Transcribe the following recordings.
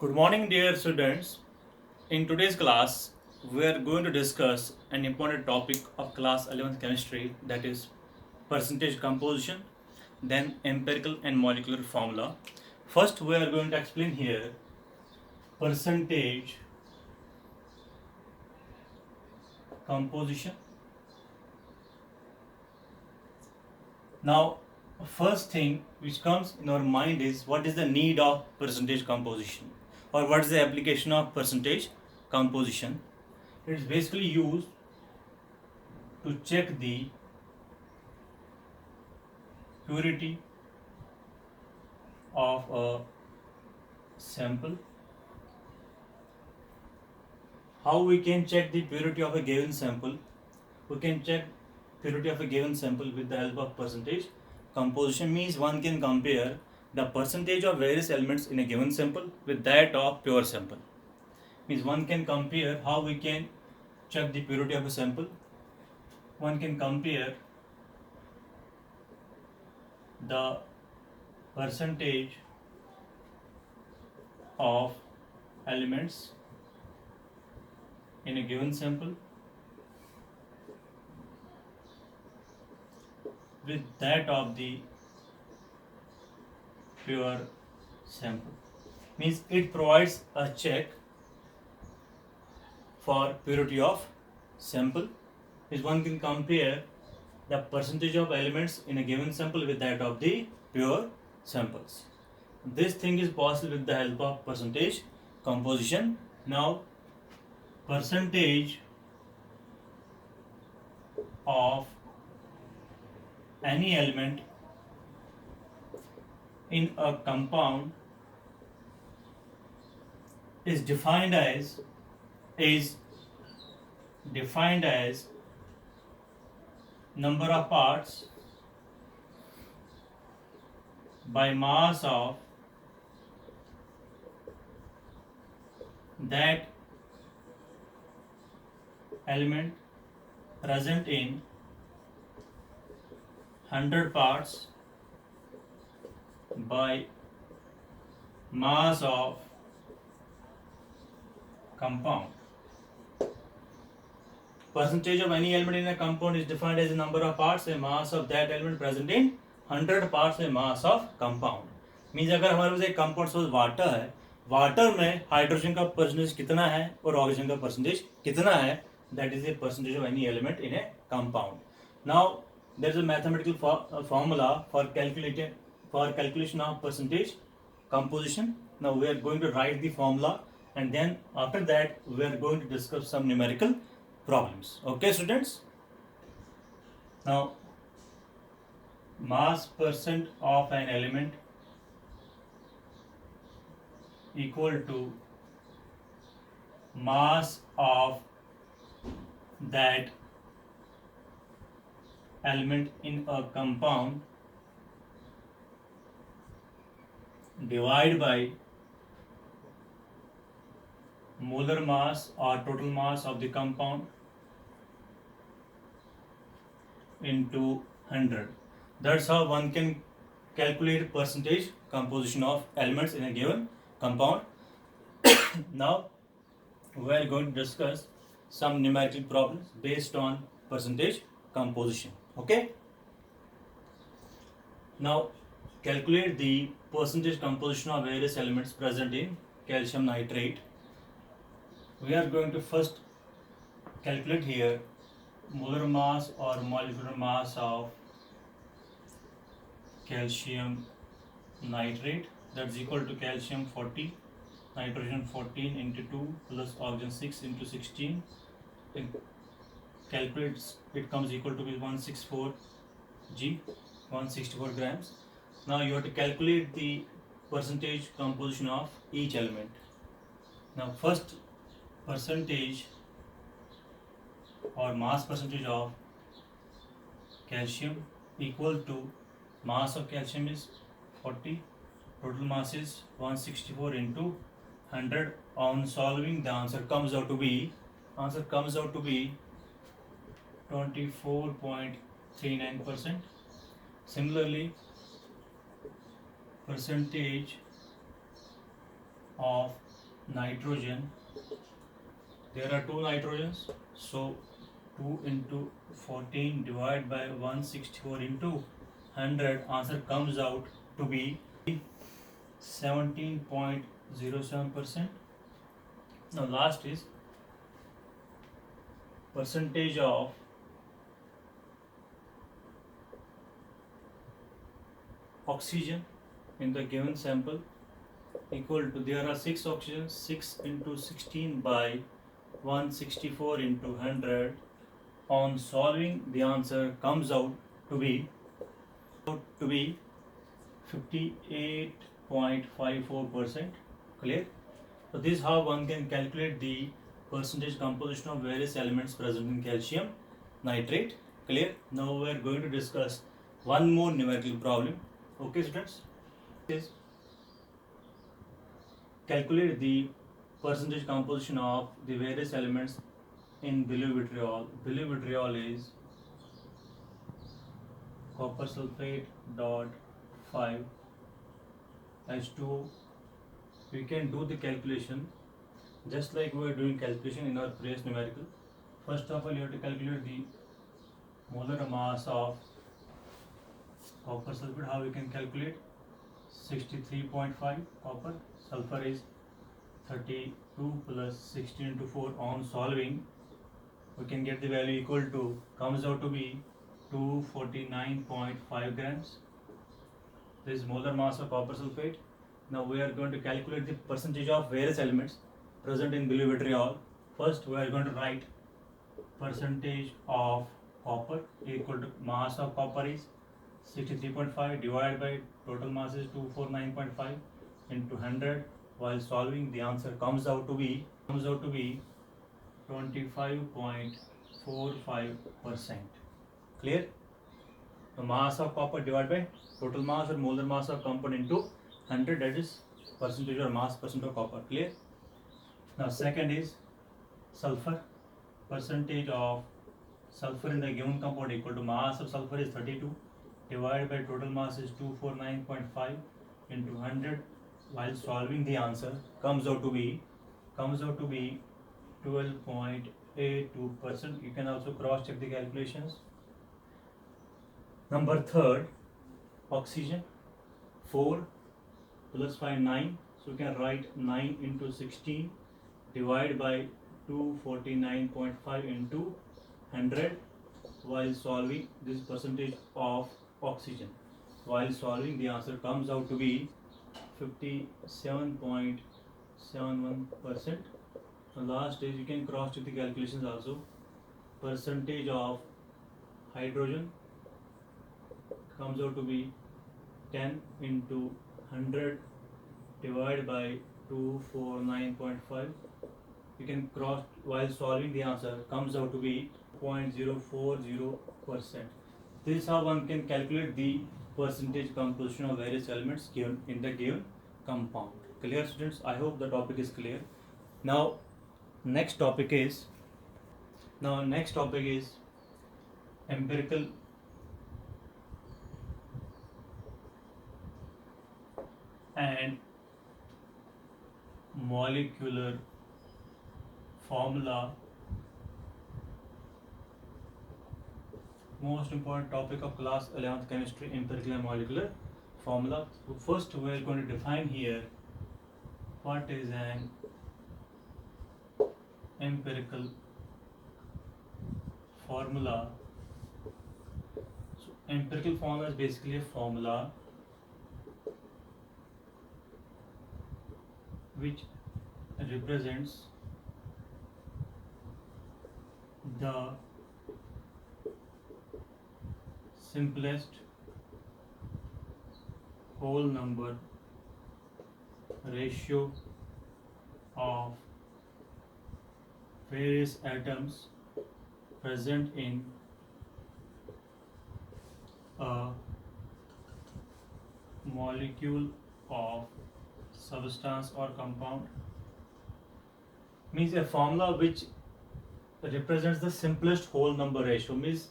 Good morning, dear students. In today's class, we are going to discuss an important topic of class 11th chemistry, that is percentage composition, then empirical and molecular formula. First, we are going to explain here percentage composition. Now, first thing which comes in our mind is what is the need of percentage composition, or what is the application of percentage composition. It is basically used to check the purity of a sample. How we can check the purity of a given sample? We can check purity of a given sample with the help of percentage composition. Means one can compare the percentage of various elements in a given sample with that of pure sample. Means one can compare how we can check the purity of a sample. One can compare the percentage of elements in a given sample with that of the pure sample. Means it provides a check for purity of sample. Is one can compare the percentage of elements in a given sample with that of the pure samples. This thing is possible with the help of percentage composition. Now, percentage of any element in a compound is defined as number of parts by mass of that element present in 100 parts by mass of compound. Percentage of any element in a compound is defined as the number of parts by mass of that element present in 100 parts by mass of compound. Means अगर हमारे पास एक compound source water है, water में hydrogen का percentage कितना है और oxygen का परसेंटेज कितना है, that is the percentage of any element in A compound. Now there is a mathematical formula for calculation of percentage composition. Now we are going to write the formula, and then after that we are going to discuss some numerical problems. Okay, students. Now, mass percent of an element equal to mass of that element in a compound divided by molar mass or total mass of the compound into 100. That's how one can calculate percentage composition of elements in a given compound. Now we are going to discuss some numerical problems based on percentage composition. Okay. Now calculate the percentage composition of various elements present in calcium nitrate. We are going to first calculate here molar mass or molecular mass of calcium nitrate, that's equal to calcium 40, nitrogen 14 into 2 plus oxygen 6 into 16. It calculates, it comes equal to 164 g, 164 grams. Now you have to calculate the percentage composition of each element. Now first, percentage or mass percentage of calcium equal to mass of calcium is 40, total mass is 164 into 100. On solving, the answer comes out to be 24.39%. Similarly, percentage of nitrogen, there are 2 nitrogens, so 2 into 14 divided by 164 into 100, answer comes out to be 17.07%. Now last is percentage of oxygen in the given sample equal to, there are 6 oxygens, 6 into 16 by 164 into 100. On solving, the answer comes out to be 58.54%. Clear? So this is how one can calculate the percentage composition of various elements present in calcium nitrate. Clear? Now we are going to discuss one more numerical problem. Okay, students? Is calculate the percentage composition of the various elements in blue vitriol. Blue vitriol is copper sulfate dot 5 H2O. We can do the calculation just like we are doing calculation in our previous numerical. First of all, you have to calculate the molar mass of copper sulfate. How we can calculate? 63.5 copper, sulfur is 32 plus 16 into 4. On solving, we can get the value equal to, comes out to be 249.5 grams. This is molar mass of copper sulfate. Now we are going to calculate the percentage of various elements present in blue vitriol. First, we are going to write percentage of copper equal to mass of copper is 63.5 divided by total mass is 249.5 into 100. While solving, the answer comes out to be 25.45%. Clear? The mass of copper divided by total mass or molar mass of compound into 100, that is percentage or mass percent of copper. Clear? Now second is sulfur. Percentage of sulfur in the given compound equal to mass of sulfur is 32 divided by total mass is 249.5 into 100. While solving, the answer comes out to be 12.82%. You can also cross check the calculations. Number third, oxygen. 4 plus 5, 9. So you can write 9 into 16 divided by 249.5 into 100. While solving, this percentage of oxygen. While solving, the answer comes out to be 57.71%. The last is, you can cross check the calculations also. Percentage of hydrogen comes out to be 10 into 100 divided by 249.5. You can cross, while solving, the answer comes out to be 0.040%. This is how one can calculate the percentage composition of various elements given in the given compound. Clear, students? I hope the topic is clear. Now next topic is empirical and molecular formula. Most important topic of class 11th chemistry, empirical and molecular formula. So first we are going to define here what is an empirical formula. So empirical formula is basically a formula which represents the simplest whole number ratio of various atoms present in a molecule of substance or compound. Means a formula which represents the simplest whole number ratio, means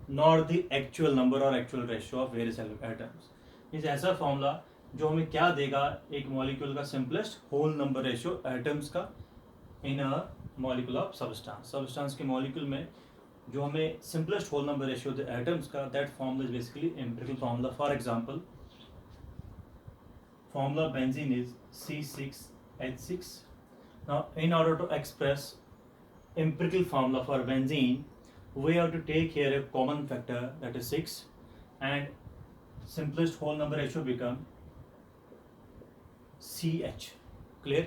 not the actual number or actual ratio of various atoms. Means ऐसा formula जो हमें क्या देगा, एक molecule का simplest whole number ratio atoms का in a molecule of substance. Substance के molecule में जो हमें simplest whole number ratio the atoms का, that formula is basically empirical formula. For example, formula benzene is C6H6. Now in order to express empirical formula for benzene, we have to take here a common factor, that is 6, and simplest whole number ratio become CH. Clear?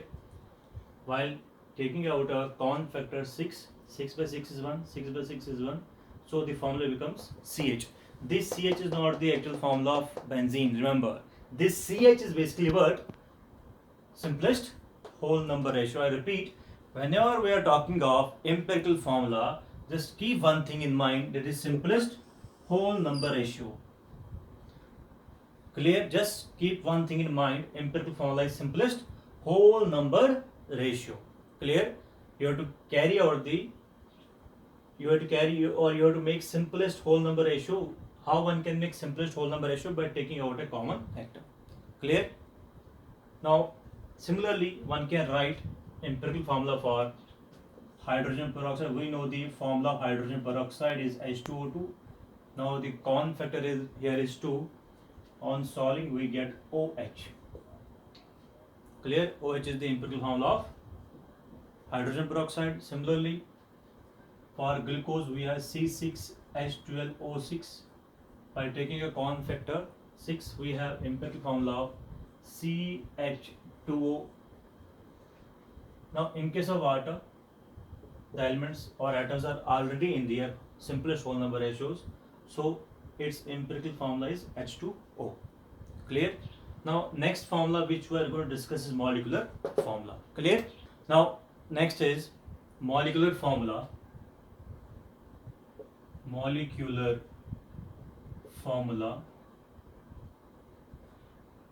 While taking out a common factor 6, 6 by 6 is 1, 6 by 6 is 1, so the formula becomes CH. This CH is not the actual formula of benzene, remember. This CH is basically what? Simplest whole number ratio. I repeat, whenever we are talking of empirical formula, just keep one thing in mind, that is simplest whole number ratio. Clear? Just keep one thing in mind, empirical formula is simplest whole number ratio. Clear? You have to carry out the, you have to make simplest whole number ratio. How one can make simplest whole number ratio? By taking out a common factor. Clear? Now similarly one can write empirical formula for hydrogen peroxide. We know the formula of hydrogen peroxide is H2O2. Now the common factor is here is 2. On solving we get OH. Clear? OH is the empirical formula of hydrogen peroxide. Similarly, for glucose we have C6H12O6. By taking a common factor 6, we have empirical formula of CH2O. Now in case of water, the elements or atoms are already in their simplest whole number ratios, so its empirical formula is H2O. Clear? Now next formula which we are going to discuss is molecular formula. Clear? Now next is molecular formula. Molecular formula.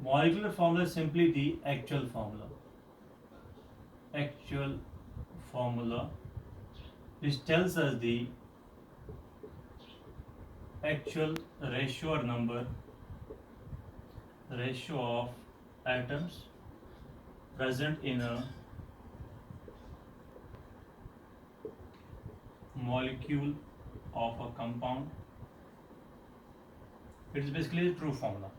Molecular formula is simply the actual formula. Actual formula which tells us the actual ratio or number, ratio of atoms present in a molecule of a compound. It is basically a true formula.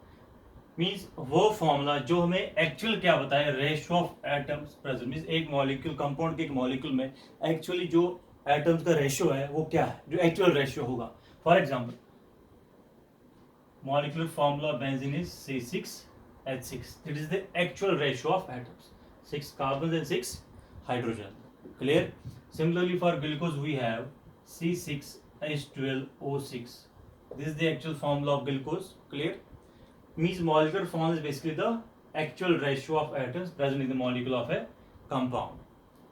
Means वो formula जो हमें actual क्या बताए, ratio of atoms present. Means एक molecule, compound के एक molecule में actually जो एटम्स का रेशियो है वो क्या है, जो एक्चुअल रेशियो होगा। For example, molecular formula of benzene is C6H6. It is the actual ratio of atoms, 6 carbons and 6 hydrogen. Clear? Similarly for glucose we have C6H12O6. This is the actual formula of glucose. Clear? Means molecular formula is basically the actual ratio of atoms present in the molecule of a compound.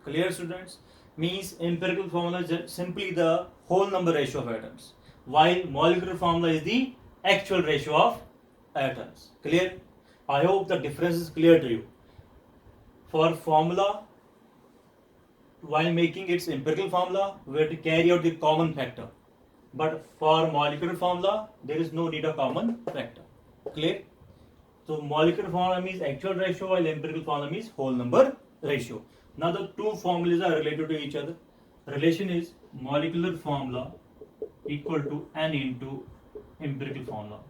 Clear, students? Means empirical formula is simply the whole number ratio of atoms, while molecular formula is the actual ratio of atoms. Clear? I hope the difference is clear to you. For formula, while making its empirical formula, we have to carry out the common factor. But for molecular formula, there is no need of common factor. Clear? So molecular formula means actual ratio, while empirical formula means whole number ratio. Now the two formulas are related to each other. Relation is molecular formula equal to n into empirical formula.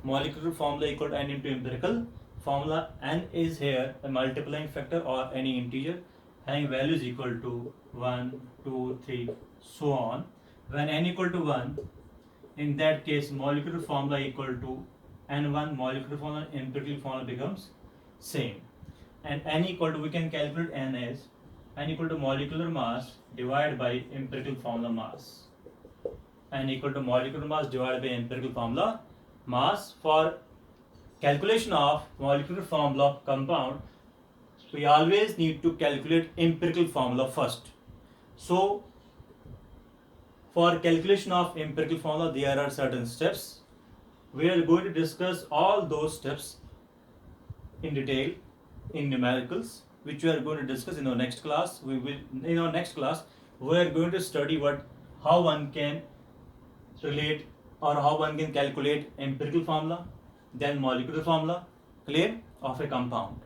Molecular formula equal to n into empirical formula. N is here a multiplying factor or any integer having values equal to 1, 2, 3, so on. When n equal to 1, in that case molecular formula equal to n1, molecular formula, empirical formula becomes same. And n equal to, we can calculate n as n equal to molecular mass divided by empirical formula mass. N equal to molecular mass divided by empirical formula mass. For calculation of molecular formula of compound, we always need to calculate empirical formula first. So for calculation of empirical formula, there are certain steps. We are going to discuss all those steps in detail in numericals, which we are going to discuss in our next class. In our next class we are going to study how one can relate or how one can calculate empirical formula, then molecular formula. clear of a compound.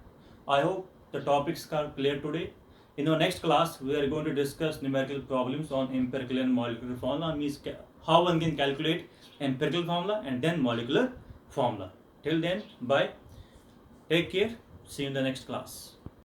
I hope the topics are clear today. In our next class, we are going to discuss numerical problems on empirical and molecular formula, means how one can calculate empirical formula and then molecular formula. Till then, bye. Take care. See you in the next class.